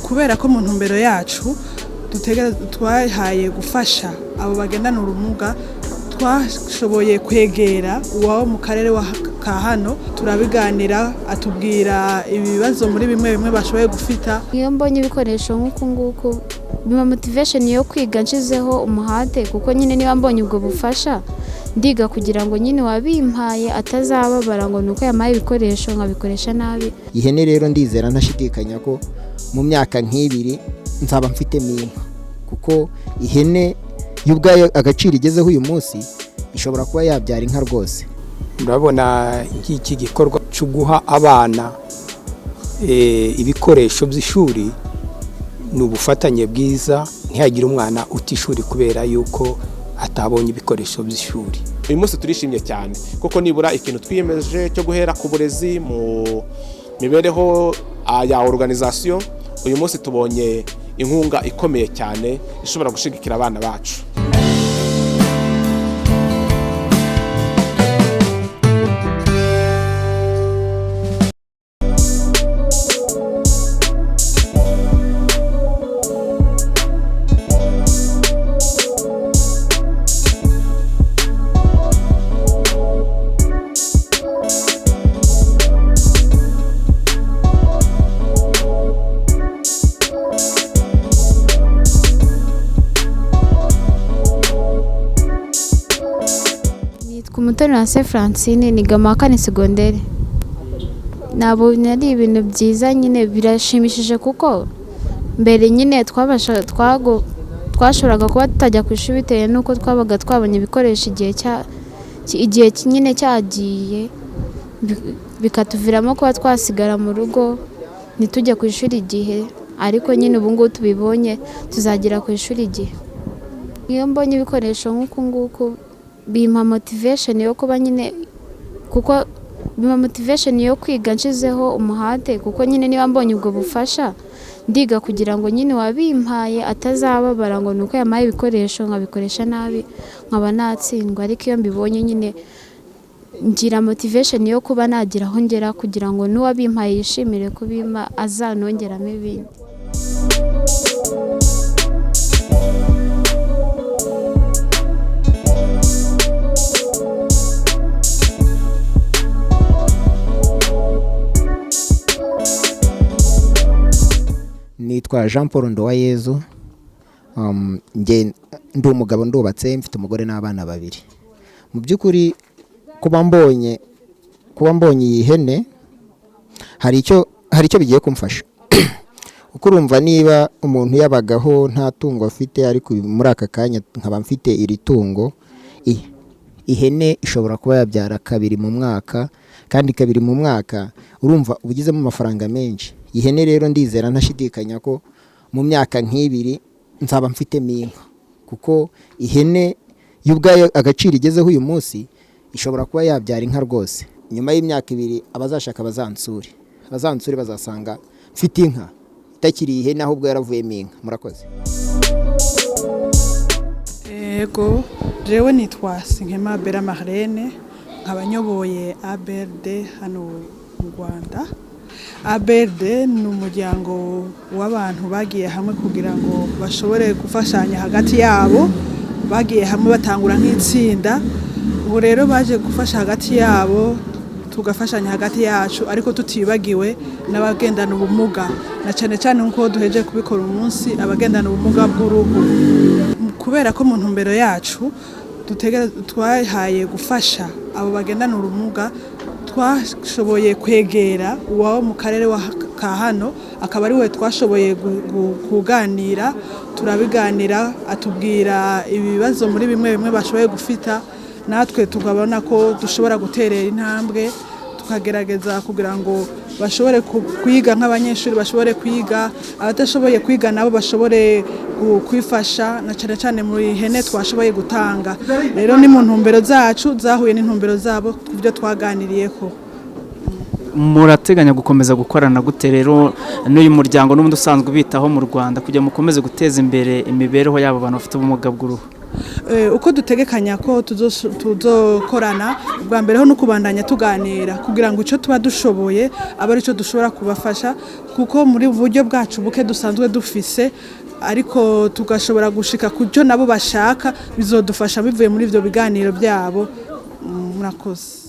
kubera ko mu ntumbero yacu twahaye gufasha abo bagendana ubumuga twashoboye kwegera uwabo mu karere ka hano turabiganira atubwira ibibazo muri bimwe bashoboye gufita. Iyo mbonye ibikoresho nk'uku nguku bima motivation yo kwiga nshizeho umuhate kuko nyine niba mbonye ubwo bufasha ndiga kugira ngo nyine wabimpaye atazababara ngo nuko yamaye ibikoresho nkabikoresha nabi. Ihene rero ndizera ntashidikanya ko mu myaka nk'ibiri nzaba mfite minka kuko ihene y'ubwayo agaciro igezeho uyu munsi ishobora kuba yabyara inka rwose. Murabona iki gikorwa cyo guha abana ibikoresho by'ishuri ni ubufatanye bwiza, ntihagire umwana utishuri kubera yuko atabonye ibikoresho by'ishuri. Uyu munsi turishimye cyane kuko nibura ikintu twiyemeje cyo guhera ku burezi mu mibereho ya organisation, uyu munsi tubonye inkunga ikomeye cyane ishobora gushigikira abana bacu. Umutoni wa Francine ni gamakane secondaire. Nabonye ari ibintu byiza nyine birashimishije kuko mbere nyine twashoboraga kuba tutajya ku ishuri bitewe nuko twabaga twabonye ibikoresho igihe nyine cyagiye bikatuviramo kuba twasigara mu rugo ntitujya ku ishuri igihe, ariko nyine ubu ngubu tubibonye tuzagira ku ishuri igihe. Iyo mbonye ibikoresho nk'uku nguku bima motivation yo kuba nyine kuko bima motivation yo kwiga nshizeho umuhate kuko nyine niba mbonye ubwo bufasha ndiga kugira ngo nyine wabimpaye atazababara ngo nuko yamaye ibikoresho nkabikoresha nabi nkaba natsindwa, ariko iyo mbibonye nyine ngira motivation yo kuba nagira aho ngera kugira ngo n'uwabimpaye yishimire kubima azanongeramo ibindi. Nitwa Jean Paul Ndowayezu, ndi umugabo ndubatse mfite umugore n'abana babiri. Mu by'ukuri kuba mbonye iyi hene hari icyo bigiye kumfasha. Uko urumva niba umuntu yabagaho nta tungo afite ariko muri aka kanya nkaba mfite iri tungo, ihene ishobora kuba yabyara kabiri mu mwaka, kandi kabiri mu mwaka urumva ubugizemo amafaranga menshi. Ihene rero ndizera ntashidikanya ko mu myaka nk'ibiri nzaba mfite minka kuko ihene y'ubwayo agaciro igezeho uyu munsi ishobora kuba yabyara inka rwose. Nyuma y'imyaka ibiri abazashaka bazansure bazasanga mfite inka itakiri ihene ahubwo yaravuyemo inka. Murakoze. Yego, jewe nitwa Sinkema Bella Marlene, nkabanyoboye ABRD hano mu Rwanda. ABRD ni umuryango w'abantu bagiye hamwe kugira ngo bashobore gufashanya hagati yabo, bagiye hamwe batangura nk'itsinda. Ubu rero baje gufasha hagati yabo tugafashanya hagati yacu, ariko tutibagiwe n'abagendana ubumuga, na cyane cyane nko duheje kubikora umunsi abagendana ubumuga bw'uruhu. Kubera ko mu ntumbero yacu twahaye gufasha abo bagendana ubumuga twashoboye kwegera uwabo mu karere ka hano akaba ari we twashoboye kuganira turabiganira atubwira ibibazo muri bimwe bashoboye gufita, natwe tukabona ko dushobora guterera intambwe tukagerageza kugira ngo bashobore kwiga nk'abanyeshuri bashobore kwiga, abatashoboye kwiga nabo bashobore kwifasha, na cyane cyane muri hene twashoboye gutanga. Rero ni mu ntumbero zacu zahuye n'intumbero zabo kubyo twaganiriye ko. murateganya gukomeza gukorana gute rero n'uyu muryango n'ubundi usanzwe ubitaho mu Rwanda kugira mukomeze guteza imbere imibereho y'abo bantu bafite ubumuga bw'uruhu? Uko dutegekanya ko tuzokorana bwa mbere ho no kubandanya tuganira kugira ngo icyo tuba dushoboye aba ari cyo dushobora kubafasha, kuko muri buryo bwacu buke dusanzwe dufise ariko tugashobora gushika ku cyo nabo bashaka, bizodufasha bivuye muri ibyo biganiro byabo. Murakoze.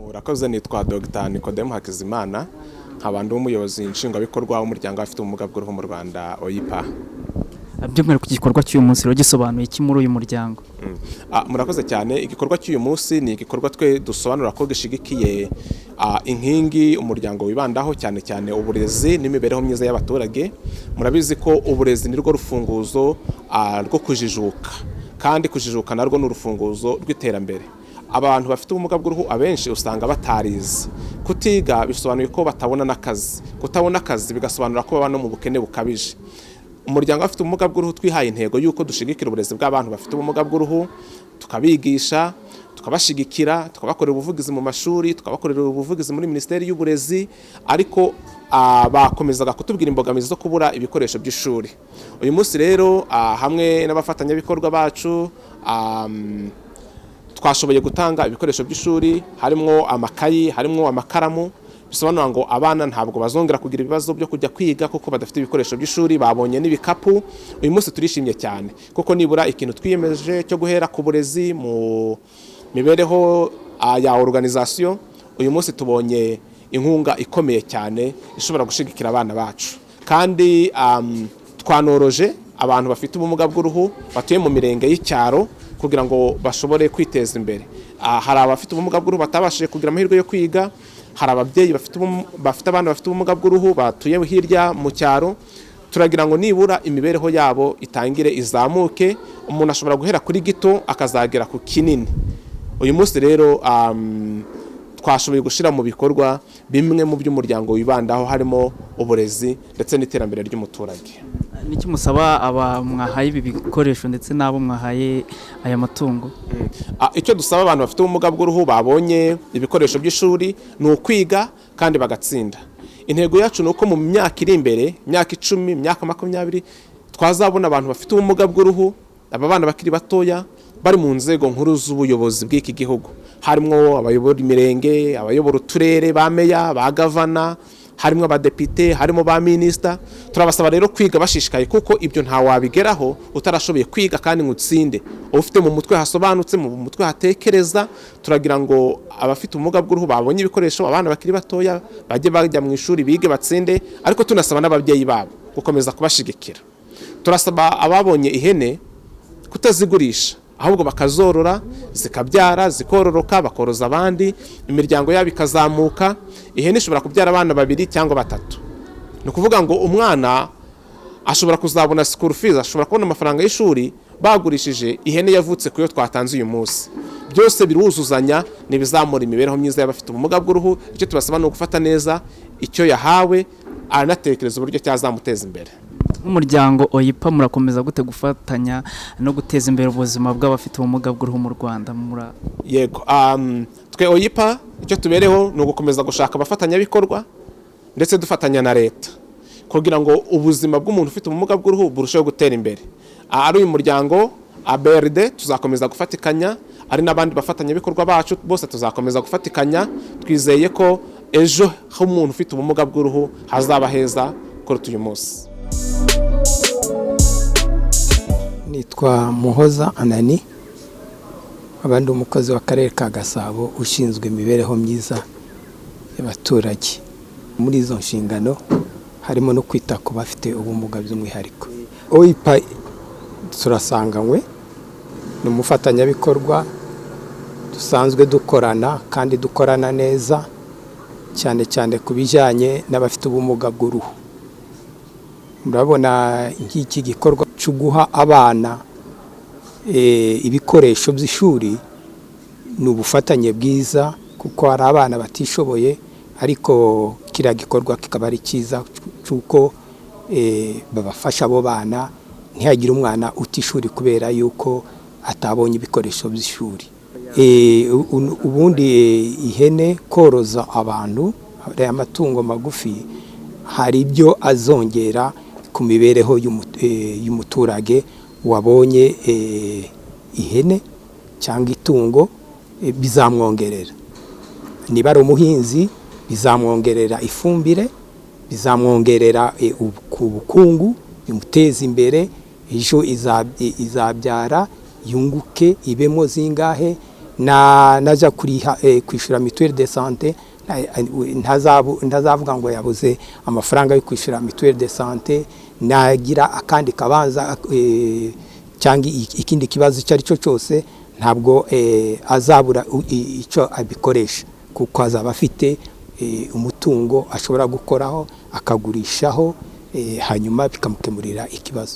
Murakoze. Nitwa Dr. Nikodemu Hakizimana, nkaba ndi umuyobozi nshingwabikorwa w'umuryango w'abafite ubumuga bw'uruhu mu Rwanda OIPA. By'umwihariko igikorwa cy'uyu munsi rero gisobanuye iki muri uyu muryango? Murakoze cyane. Igikorwa cy'uyu munsi ni igikorwa twe dusobanura ko gishigikiye inkingi umuryango wibandaho, cyane cyane uburezi n'imibereho myiza y'abaturage. Murabizi ko uburezi ni rwo rufunguzo rwo kujijuka, kandi kujijuka narwo ni urufunguzo rw'iterambere. Abantu bafite ubumuga bw'uruhu abenshi usanga batarize. Kutiga bisobanuye ko batabona n'akazi, kutabona akazi bigasobanura ko baba no mu bukene bukabije. Umuryango w'abafite ubumuga bw'uruhu twihaye intego y'uko dushigikira uburezi bw'abantu bafite ubumuga bw'uruhu, tukabigisha, tukabashigikira, tukabakorera ubuvugizi mu mashuri, tukabakorera ubuvugizi muri Minisiteri y'Uburezi, ariko bakomezaga kutubwira imbogamizi zo kubura ibikoresho by'ishuri. Uyu munsi rero hamwe n'abafatanyabikorwa bacu twashoboye gutanga ibikoresho by'ishuri, harimo amakayi, harimo amakaramu. Bisobanura ngo abana ntabwo bazongera kugira ibibazo byo kujya kwiga kuko badafite ibikoresho by'ishuri, babonye n'ibikapu. Uyu munsi turishimye cyane kuko nibura ikintu twiyemeje cyo guhera ku burezi mu mibereho ya organisation, uyu munsi tubonye inkunga ikomeye cyane ishobora gushigikira abana bacu. Kandi twanoroje abantu bafite ubumuga bw'uruhu batuye mu mirenge y'icyaro kugira ngo bashobore kwiteza imbere. Hari abafite ubumuga bw'uruhu batabashije kugira amahirwe yo kwiga, hari ababyeyi bafite abana bafite ubumuga bw'uruhu batuye hirya mu cyaro. Turagira ngo nibura imibereho yabo itangire izamuke, umuntu ashobora guhera kuri gito akazagera ku kinini. Uyu munsi rero twashoboye gushyira mu bikorwa bimwe mu by'umuryango wibandaho, harimo uburezi ndetse n'iterambere ry'umuturage. Niki musaba aba mwahaye ibi bikoresho ndetse n'abo mwahaye aya matungo? Icyo dusaba abantu bafite ubumuga bw'uruhu babonye ibikoresho by'ishuri ni ukwiga kandi bagatsinda. Intego yacu ni uko mu myaka iri imbere, imyaka 10, imyaka 20, twazabona abantu bafite ubumuga bw'uruhu, aba bana bakiri batoya bari mu nzego nkuru z'ubuyobozi bw'iki gihugu, harimo abayobora imirenge, abayobora uturere, ba meya, ba gavana, harimo abadepite, harimo ba minisita. Turabasaba rero kwiga bashishikaye kuko ibyo nta wabigeraho utarashoboye kwiga kandi ngutsinde. Ufite mu mutwe hasobanutse, mu mutwe hatekereza. Turagira ngo abafite ubumuga bw'uruhu babonye ibikoresho, abana bakiri batoya bajye bajya mu ishuri bige batsinde, ariko tunasaba n'ababyeyi babo gukomeza kubashigikira. Turasaba ababonye ihene kutazigurisha, ahubwo bakazorora zikabyara, zikororoka, bakoroza abandi, imiryango yabo ikazamuka. Ihene ishobora kubyara abana 2 cyangwa 3. Ni ukuvuga ngo umwana ashobora kuzabona school fees, ashobora kubona amafaranga y'ishuri bagurishije ihene yavutse kuyo twatanze uyu munsi. Byose biruzuzanya, nibizamura imibereho myiza y'abafite ubumuga bw'uruhu. Icyo tubasaba ni ugufata neza icyo yahawe, aranatekereza uburyo cyazamuteza imbere. Nk'umuryango OIPA murakomeza gute gufatanya no guteza imbere ubuzima bw'abafite ubumuga bw'uruhu mu Rwanda? Yego, twe OIPA icyo tubereho ni ugukomeza gushaka abafatanyabikorwa ndetse dufatanya na leta kugira ngo ubuzima bw'umuntu ufite ubumuga bw'uruhu burusheho gutera imbere. Ari uyu muryango ABRD tuzakomeza gufatikanya, ari n'abandi bafatanyabikorwa bacu bose tuzakomeza gufatikanya. Twizeye ko ejo h'umuntu ufite ubumuga bw'uruhu hazaba heza kuruta uyu munsi. Nitwa Muhoza Anani, abandi umukozi w'akarere ka Gasabo ushinzwe imibereho myiza y'abaturage. Muri izo nshingano harimo no kwita ku bafite ubumuga by'umwihariko. OIPA turasanganywe, ni umufatanyabikorwa dusanzwe dukorana kandi dukorana neza, cyane cyane ku bijyanye n'abafite ubumuga bw'uruhu. Murabona iki gikorwa cyo guha abana ibikoresho by'ishuri ni ubufatanye bwiza, kuko hari abana batishoboye, ariko kiriya gikorwa kikaba ari cyiza cy'uko babafasha abo bana, ntihagire umwana uta ishuri kubera yuko atabonye ibikoresho by'ishuri. ubundi ihene koroza abantu aya matungo magufi hari ibyo azongera ku mibereho y'umuturage wabonye ihene cyangwa itungo bizamwongerera. Niba ari umuhinzi bizamwongerera ifumbire, bizamwongerera ubukungu, bimuteza imbere, ejo izabyara yunguke ibemo zingahe, naja kwishura mituelle de santé ntazavuga ngo yabuze amafaranga yo kwishura mituelle de santé, nagira akandi kabanza cyangwa ikindi kibazo icyo ari cyo cyose ntabwo azabura icyo abikoresha, kuko azaba afite umutungo ashobora gukoraho akagurishaho, hanyuma bikamukemurira ikibazo.